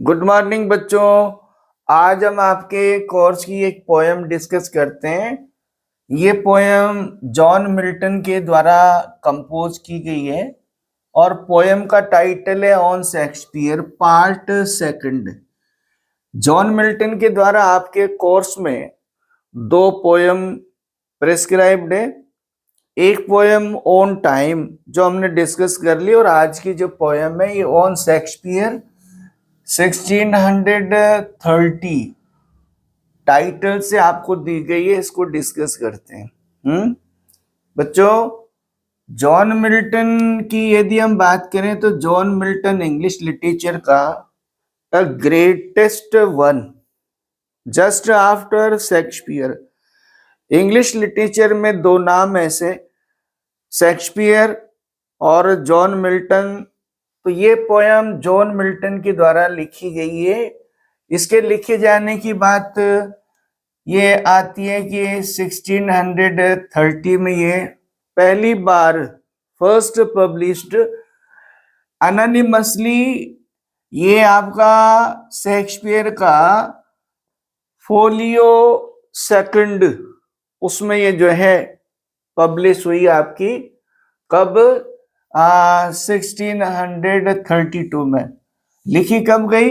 Good morning बच्चों। आज हम आपके कोर्स की एक पोयम डिस्कस करते हैं। ये पोयम जॉन मिल्टन के द्वारा कंपोज की गई है और पोयम का टाइटल है on Shakespeare part second. John Milton के द्वारा आपके कोर्स में दो पोयम प्रेस्क्राइब्ड है। एक पोयम ऑन टाइम जो हमने डिस्कस कर ली और आज की जो पोयम है ये ऑन शेक्सपियर 1630 टाइटल से आपको दी गई है। इसको डिस्कस करते हैं। बच्चों, जॉन मिल्टन की यदि हम बात करें तो जॉन मिल्टन इंग्लिश लिटरेचर का greatest one just after Shakespeare. English literature में दो नाम ऐसे, शेक्सपियर और जॉन मिल्टन। तो ये पोयम जॉन मिल्टन के द्वारा लिखी गई है। इसके लिखे जाने की बात ये आती है कि 1630 में ये पहली बार फर्स्ट पब्लिश्ड अनोनिमसली। ये आपका शेक्सपियर का फोलियो सेकंड उसमें ये जो है पब्लिश हुई आपकी कब 1632 में। लिखी कब गई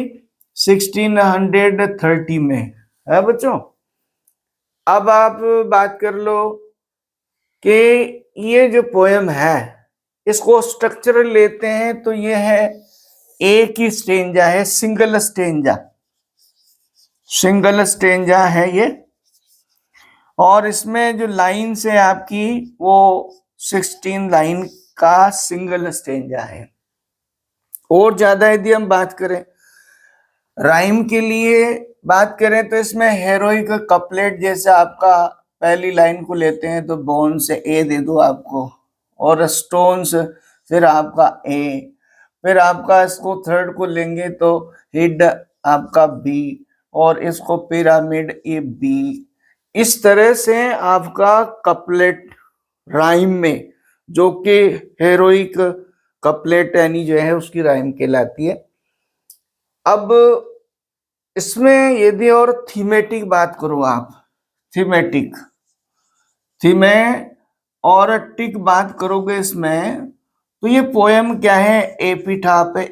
1630 में है बच्चों। अब आप बात कर लो कि ये जो पोयम है इसको स्ट्रक्चर लेते हैं तो ये है एक ही स्टेंजा है, सिंगल स्टेंजा है ये। और इसमें जो लाइन्स है आपकी वो 16 लाइन का सिंगल स्टेंजा है। और ज्यादा यदि हम बात करें राइम के लिए बात करें तो इसमें हेरोइक कपलेट, जैसे आपका पहली लाइन को लेते हैं तो बोन से ए दे दो आपको, और स्टोन्स फिर आपका ए, फिर आपका इसको थर्ड को लेंगे तो हिड आपका बी, और इसको पिरामिड ए बी। इस तरह से आपका कपलेट राइम में, जो कि हेरोइक कपलेट यानी जो है उसकी राइम कहलाती है। अब इसमें यदि और थीमेटिक बात करो आप, थीमेटिक और टिक बात करोगे इसमें तो ये पोयम क्या है, एपिटाफ है।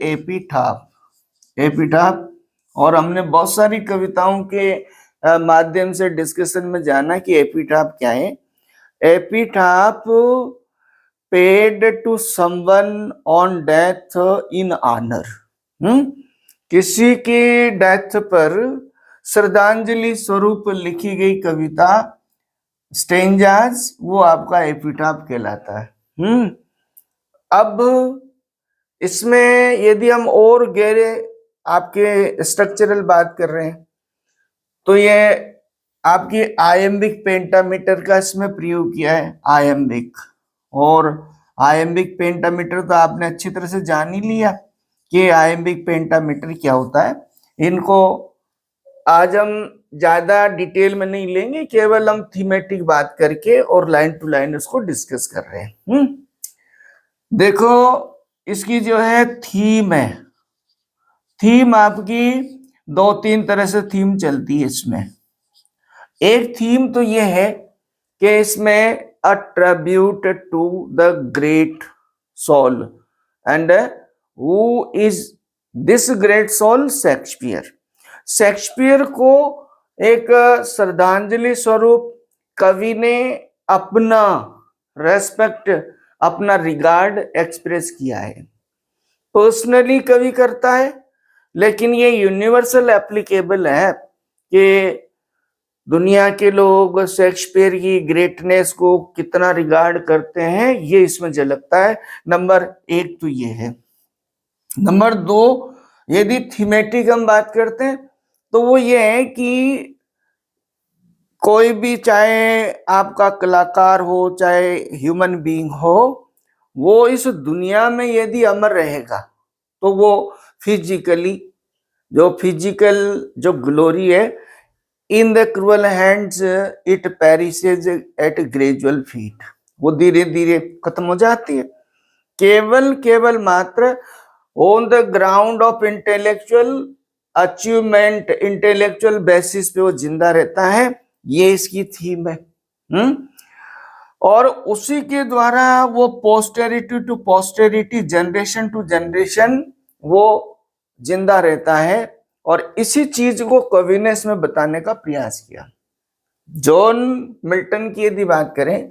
एपिटाफ और हमने बहुत सारी कविताओं के माध्यम से डिस्कशन में जाना कि एपिटाफ क्या है। Epitaph paid to someone on death in honour. किसी की डेथ पर श्रद्धांजलि स्वरूप लिखी गई कविता स्टेंजाज, वो आपका एपिटाफ कहलाता है। अब इसमें यदि हम और गहरे आपके स्ट्रक्चरल बात कर रहे हैं तो ये आपकी आयम्बिक पेंटामीटर का इसमें प्रयोग किया है। आयम्बिक और आयम्बिक पेंटामीटर तो आपने अच्छी तरह से जान ही लिया कि आयम्बिक पेंटामीटर क्या होता है। इनको आज हम ज्यादा डिटेल में नहीं लेंगे, केवल हम थीमेटिक बात करके और लाइन टू लाइन उसको डिस्कस कर रहे हैं। देखो इसकी जो है थीम है, थीम आपकी दो तीन तरह से थीम चलती है इसमें। एक थीम तो ये है कि इसमें a tribute to the great soul, and who is this great soul, Shakespeare को एक श्रद्धांजलि स्वरूप कवि ने अपना रेस्पेक्ट, अपना रिगार्ड एक्सप्रेस किया है। पर्सनली कवि करता है, लेकिन ये यूनिवर्सल एप्लीकेबल है कि दुनिया के लोग शेक्सपियर की ग्रेटनेस को कितना रिगार्ड करते हैं, ये इसमें झलकता है। नंबर एक तो ये है। नंबर दो, यदि थीमेटिक हम बात करते हैं तो वो ये है कि कोई भी, चाहे आपका कलाकार हो चाहे ह्यूमन बीइंग हो, वो इस दुनिया में यदि अमर रहेगा तो वो फिजिकल ग्लोरी है, in the cruel hands it perishes at gradual feet, वो धीरे धीरे खत्म हो जाती है। केवल मात्र on the ground of intellectual achievement, intellectual basis पे वो जिंदा रहता है, ये इसकी थीम है। और उसी के द्वारा वो posterity to posterity, generation to generation वो जिंदा रहता है। और इसी चीज को कवि ने इसमें बताने का प्रयास किया। जॉन मिल्टन की यदि बात करें,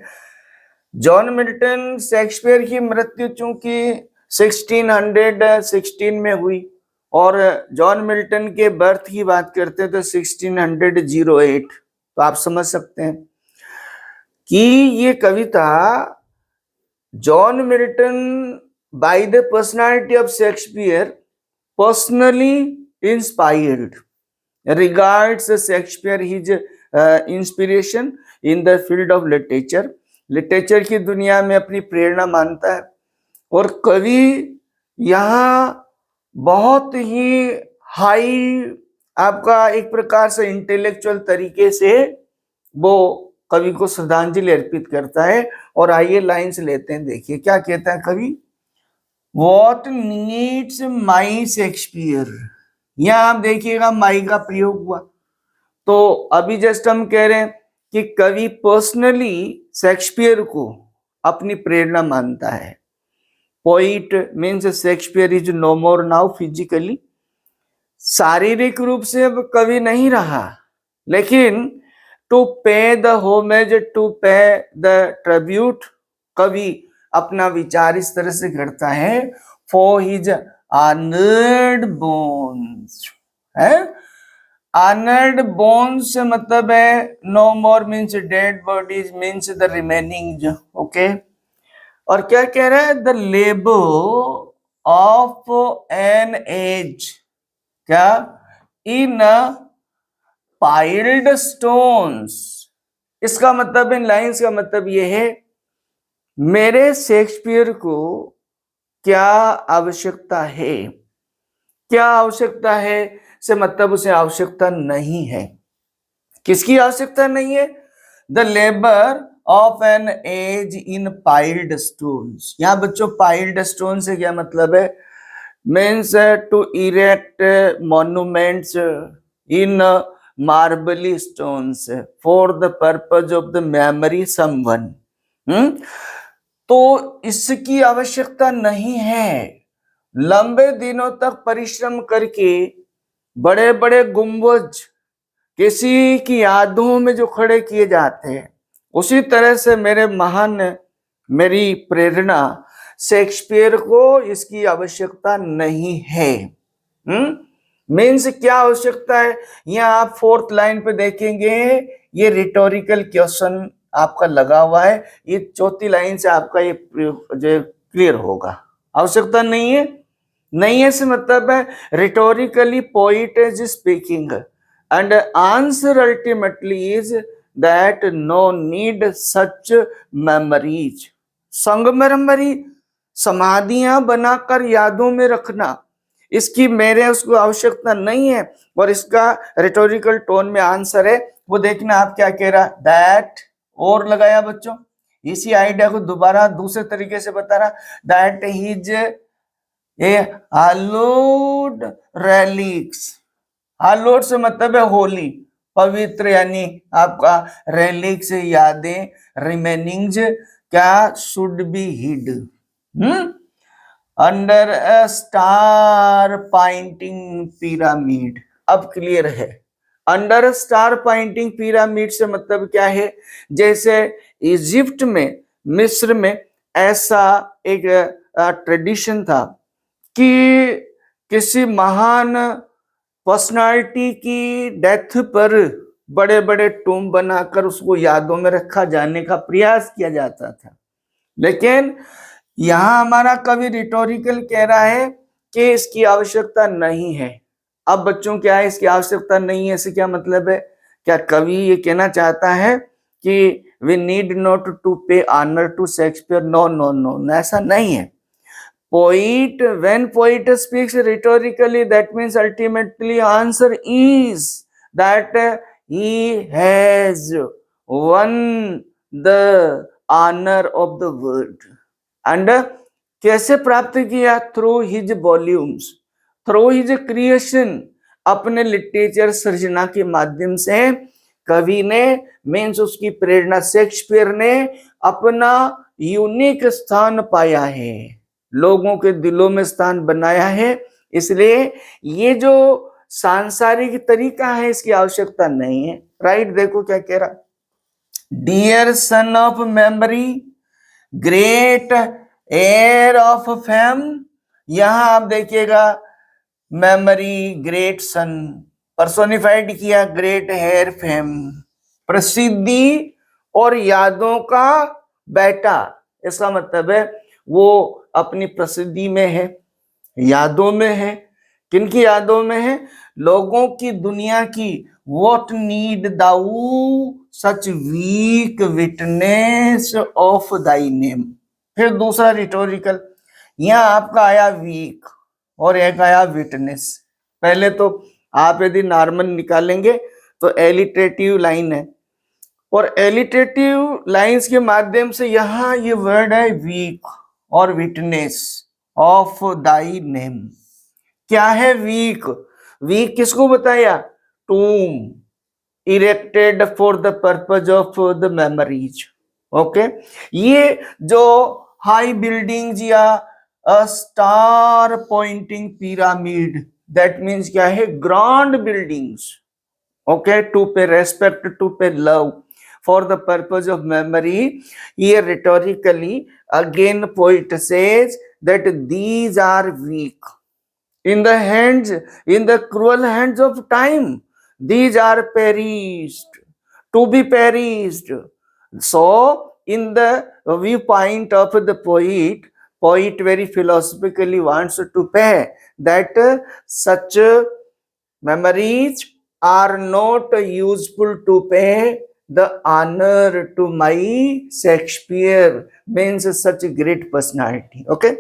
जॉन मिल्टन, शेक्सपियर की मृत्यु चूंकि 1616 में हुई और जॉन मिल्टन के बर्थ की बात करते हैं तो 1608, तो आप समझ सकते हैं कि ये कविता John Milton by the personality of Shakespeare personally inspired, regards Shakespeare his inspiration in the field of literature, literature की दुनिया में अपनी प्रेरणा मानता है। और कवि यहाँ बहुत ही हाई आपका एक प्रकार से इंटेलेक्चुअल तरीके से वो कवि को श्रद्धांजलि अर्पित करता है। और आइए लाइन्स लेते हैं, देखिए क्या कहता है कवि। What needs my शेक्सपियर, यहाँ आप देखिएगा माई का प्रयोग हुआ। तो अभी जस्ट हम कह रहे हैं कि कवि पर्सनली शेक्सपियर को अपनी प्रेरणा मानता है। Poet means Shakespeare is no more now physically, शारीरिक रूप से अब कवि नहीं रहा, लेकिन to pay the homage, to pay the tribute, कवि अपना विचार इस तरह से करता है, फॉर हिज ऑनर्ड बोन्स है। ऑनर्ड बोन्स से मतलब है no more means dead bodies means the remaining, okay. और क्या कह रहा है, the labour of an age, क्या, इन पाइल्ड स्टोन्स। इसका मतलब, इन लाइन्स का मतलब यह है, मेरे शेक्सपियर को क्या आवश्यकता है, क्या आवश्यकता है से मतलब उसे आवश्यकता नहीं है। किसकी आवश्यकता नहीं है, the labour of an age in piled stones. यहाँ बच्चों पाइल्ड स्टोन से क्या मतलब है, means to erect monuments in marbly stones for the purpose of the memory someone. तो इसकी आवश्यकता नहीं है। लंबे दिनों तक परिश्रम करके बड़े बड़े गुंबज किसी की यादों में जो खड़े किए जाते हैं, उसी तरह से मेरी प्रेरणा शेक्सपियर को इसकी आवश्यकता नहीं है। मीन्स क्या आवश्यकता है, यहाँ आप 4th लाइन पे देखेंगे, ये रिटोरिकल क्वेश्चन आपका लगा हुआ है, ये 4थी लाइन से आपका ये क्लियर होगा। आवश्यकता नहीं है, नहीं है से मतलब है rhetorically poet is speaking and answer ultimately is that no need such memories. संगमरमरी समाधियां बनाकर यादों में रखना, इसकी मेरे उसको आवश्यकता नहीं है। और इसका रिटोरिकल टोन में आंसर है, वो देखना आप क्या कह रहा, दैट और लगाया बच्चों, इसी आइडिया को दोबारा दूसरे तरीके से बता रहा, that his A hollowed relics. Hollowed से मतलब है होली, पवित्र, यानी आपका रेलिक्स यादें, रिमेनिंग्स क्या, should be hid under a star pointing pyramid. अब क्लियर है, अंडर स्टार पॉइंटिंग पिरामिड से मतलब क्या है, जैसे इजिप्ट में, मिस्र में ऐसा एक ट्रेडिशन था कि किसी महान पर्सनालिटी की डेथ पर बड़े बड़े टूम बनाकर उसको यादों में रखा जाने का प्रयास किया जाता था। लेकिन यहाँ हमारा कवि रिटोरिकल कह रहा है कि इसकी आवश्यकता नहीं है। अब बच्चों क्या है, इसकी आवश्यकता नहीं है, इससे क्या मतलब है, क्या कवि ये कहना चाहता है कि we need not to pay honour to Shakespeare? No no no, ऐसा नहीं है। Poet, when poet speaks rhetorically, that means ultimately answer is that he has won the honor of the world. And कैसे प्राप्त किया? Through his volumes, through his creation अपने literature सृजना के माध्यम से कवि ने मीन्स उसकी प्रेरणा शेक्सपियर ने अपना यूनिक स्थान पाया है, लोगों के दिलों में स्थान बनाया है। इसलिए ये जो सांसारिक तरीका है इसकी आवश्यकता नहीं है। राइट, देखो क्या कह रहा, dear son of memory, great heir of fame. यहां आप देखिएगा मेमोरी, ग्रेट सन पर्सोनिफाइड किया, ग्रेट हेयर फेम, प्रसिद्धि और यादों का बेटा। इसका मतलब है वो अपनी प्रसिद्धि में है, यादों में है। किनकी यादों में है? लोगों की, दुनिया की। What need thou such weak witness of thy name? फिर दूसरा रिटोरिकल, यहां आपका आया वीक और एक आया विटनेस। पहले तो आप यदि नॉर्मल निकालेंगे तो एलिटरेटिव लाइन है, और एलिटरेटिव लाइंस के माध्यम से यहां ये वर्ड है वीक और विटनेस ऑफ दाई नेम। क्या है वीक? वीक किसको बताया? Tomb erected for the purpose of the memories. Okay, ये जो हाई बिल्डिंग्स या star pointing pyramid, that means क्या है? Grand buildings. Okay, to pay respect, to pay love for the purpose of memory. Here rhetorically again poet says that these are weak in the hands, in the cruel hands of time. These are perished, to be perished. So in the viewpoint of the poet very philosophically wants to pay that such memories are not useful to pay the honor to my Shakespeare, means such a great personality. Okay,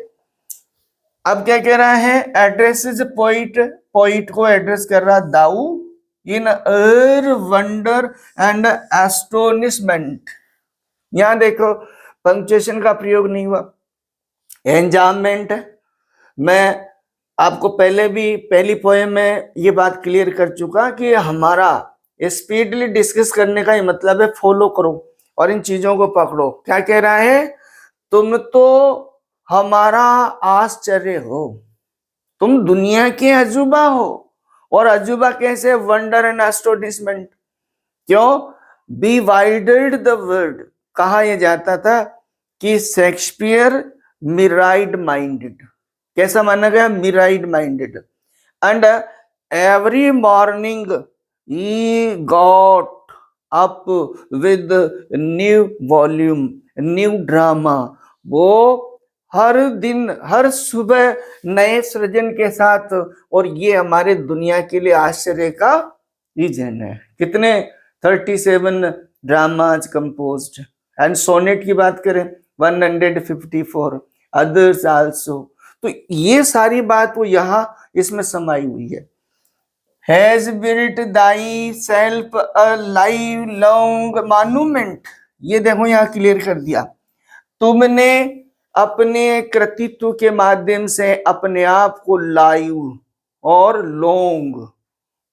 अब क्या कह रहा है? Addresses poet, poet को address कर रहा दाऊ इन अर wonder and astonishment. यहां देखो पंक्चुएशन का प्रयोग नहीं हुआ, एंजाममेंट है। मैं आपको पहले भी पहली पोएम में ये बात क्लियर कर चुका कि हमारा स्पीडली डिस्कस करने का ये मतलब है फॉलो करो और इन चीजों को पकड़ो। क्या कह रहा है? तुम तो हमारा आश्चर्य हो, तुम दुनिया के अजूबा हो। और अजूबा कैसे? Wonder and astonishment. क्यों? Bewildered the world. कहा यह जाता था कि शेक्सपियर मिराइड माइंडेड। कैसा माना गया? Myriad minded. And every morning he got up with new volume, new drama. वो हर दिन, हर सुबह नए सृजन के साथ, और ये हमारे दुनिया के लिए आश्चर्य का रीजन है। कितने? 37 ड्रामाज कंपोज्ड, एंड सोनेट की बात करें 154, अदर्स आल्सो। तो ये सारी बात वो यहाँ इसमें समाई हुई है। Has built thyself a lifelong monument. ये देखो यहाँ क्लियर कर दिया, तुमने अपने कृतित्व के माध्यम से अपने आप को लाइव और लॉन्ग,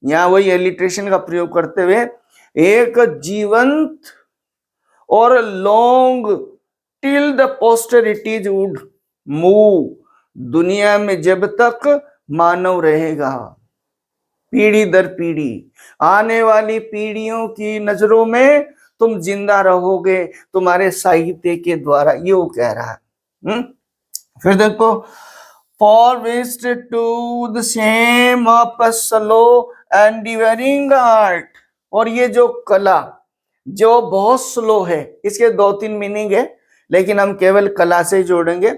यहाँ वही एलिट्रेशन का प्रयोग करते हुए एक जीवंत और long till the posterities would move, दुनिया में जब तक मानव रहेगा, पीढ़ी दर पीढ़ी, आने वाली पीढ़ियों की नजरों में तुम जिंदा रहोगे तुम्हारे साहित्य के द्वारा, ये वो कह रहा है। फिर देखो, for whilst to the shame of slow endeavouring art. और ये जो कला जो बहुत स्लो है, इसके 2-3 मीनिंग है, लेकिन हम केवल कला से ही जोड़ेंगे।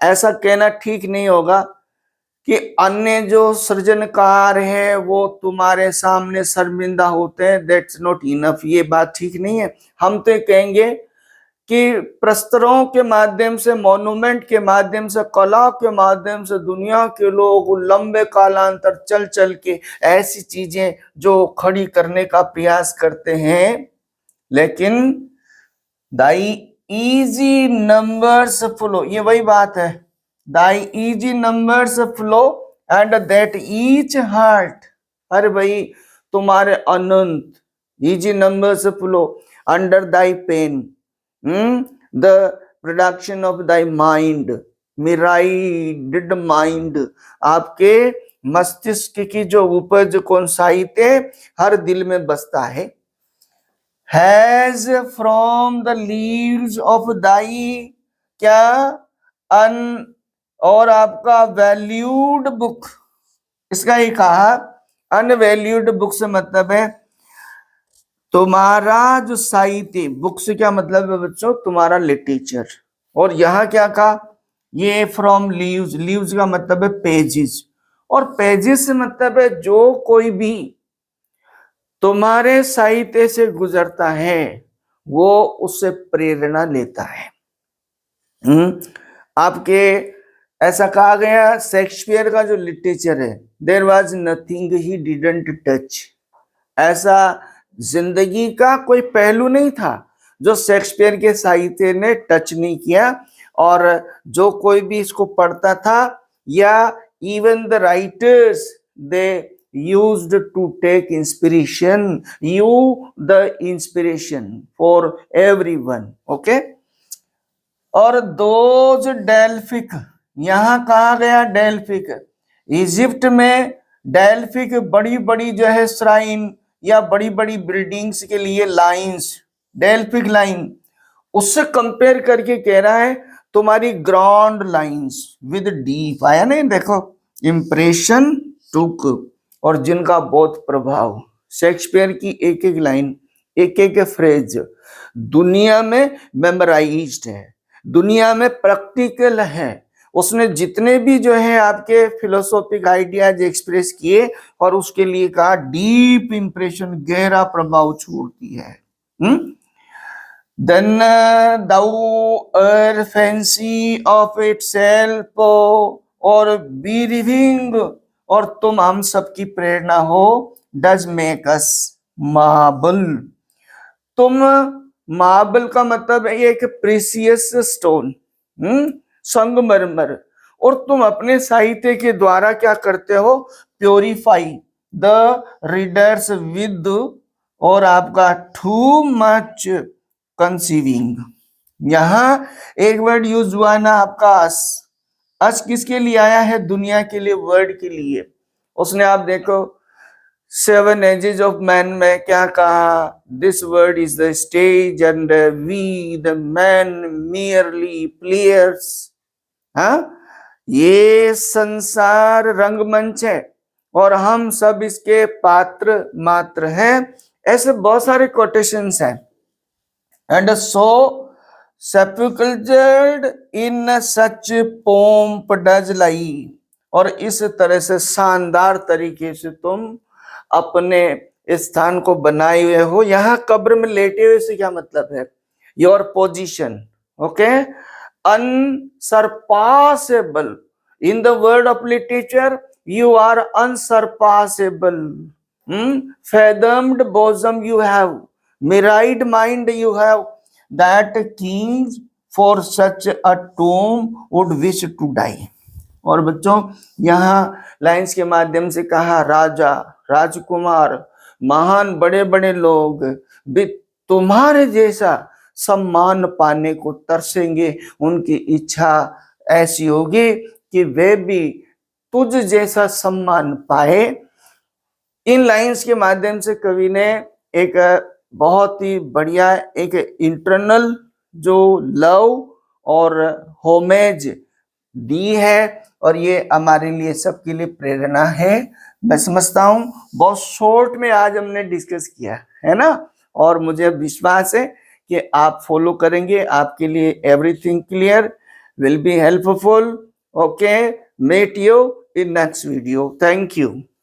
ऐसा कहना ठीक नहीं होगा कि अन्य जो सृजनकार है वो तुम्हारे सामने शर्मिंदा होते हैं, दैट्स नॉट इनफ। ये बात ठीक नहीं है। हम तो कहेंगे कि प्रस्तरों के माध्यम से, मॉन्यूमेंट के माध्यम से, कला के माध्यम से दुनिया के लोग लंबे कालांतर चल चल के ऐसी चीजें जो खड़ी करने का प्रयास करते हैं, लेकिन दाई इजी नंबर्स फ्लो, ये वही बात है, thy easy numbers flow and that each heart अरे भाई तुम्हारे अनंत easy numbers flow under thy pen, the production of thy mind, myriad mind, आपके मस्तिष्क की जो उपज कौन साहित्य हर दिल में बसता है, has from the leaves of thy क्या अन, और आपका वैल्यूड बुक, इसका ही कहा अनवैल्यूड बुक से मतलब है तुम्हारा जो साहित्य, बुक से क्या मतलब है बच्चों, तुम्हारा लिटरेचर। और यहां क्या कहा, ये फ्रॉम लीव्स, लीव्स का मतलब है पेजेस, और पेजेस से मतलब है जो कोई भी तुम्हारे साहित्य से गुजरता है वो उससे प्रेरणा लेता है। आपके ऐसा कहा गया शेक्सपियर का जो लिटरेचर है, there was nothing he didn't touch, ऐसा जिंदगी का कोई पहलू नहीं था जो शेक्सपियर के साहित्य ने टच नहीं किया। और जो कोई भी इसको पढ़ता था, या even the writers they used to take inspiration, you the inspiration for everyone, okay। और दोज डेल्फिक, यहां कहा गया डेल्फिक, इजिप्ट में डेल्फिक बड़ी बड़ी जो है श्राइन या बड़ी बड़ी बिल्डिंग्स के लिए लाइंस, डेल्फिक लाइन, उससे कंपेयर करके कह रहा है तुम्हारी ग्राउंड लाइंस विद डीप, आया नहीं, देखो इंप्रेशन टुक, और जिनका बहुत प्रभाव, शेक्सपियर की एक एक लाइन, एक एक फ्रेज दुनिया में मेमोराइज्ड है, दुनिया में प्रैक्टिकल है। उसने जितने भी जो है आपके फिलोसॉफिक आइडियाज एक्सप्रेस किए और उसके लिए कहा डीप इंप्रेशन, गहरा प्रभाव छोड़ती है। Then thou er fancy of itself और be living, और तुम हम सबकी प्रेरणा हो, does make us marble, तुम मार्बल का मतलब है एक प्रीसियस स्टोन, संगमरमर, और तुम अपने साहित्य के द्वारा क्या करते हो, प्योरीफाई द रीडर्स विद, और आपका टू मच कंसीविंग, यहां एक वर्ड यूज हुआ ना आपका अस किसके लिए आया है, दुनिया के लिए, वर्ड के लिए। उसने आप देखो 7 एजेस ऑफ मैन में क्या कहा, this world is the stage and we the man merely players, हाँ, ये संसार रंगमंच है और हम सब इसके पात्र मात्र हैं, ऐसे बहुत सारे कोटेशंस हैं। And so sepulchred in such pomp does lie, और इस तरह से शानदार तरीके से तुम अपने स्थान को बनाए हुए हो। यहाँ कब्र में लेटे हुए से क्या मतलब है, your position, okay, unsurpassable, in the world of literature you are unsurpassable, fathomed bosom you have, mirrored mind you have, that kings for such a tomb would wish to die। और बच्चों यहाँ लाइंस के माध्यम से कहा राजा, राजकुमार, महान बड़े बड़े लोग भी तुम्हारे जैसा सम्मान पाने को तरसेंगे, उनकी इच्छा ऐसी होगी कि वे भी तुझ जैसा सम्मान पाए। इन लाइंस के माध्यम से कवि ने एक बहुत ही बढ़िया एक इंटरनल जो लव और होमेज दी है, और ये हमारे लिए सबके लिए प्रेरणा है। मैं समझता हूँ बहुत शॉर्ट में आज हमने डिस्कस किया है ना, और मुझे विश्वास है कि आप फॉलो करेंगे, आपके लिए everything clear will be helpful. Okay, meet you in next video. Thank you.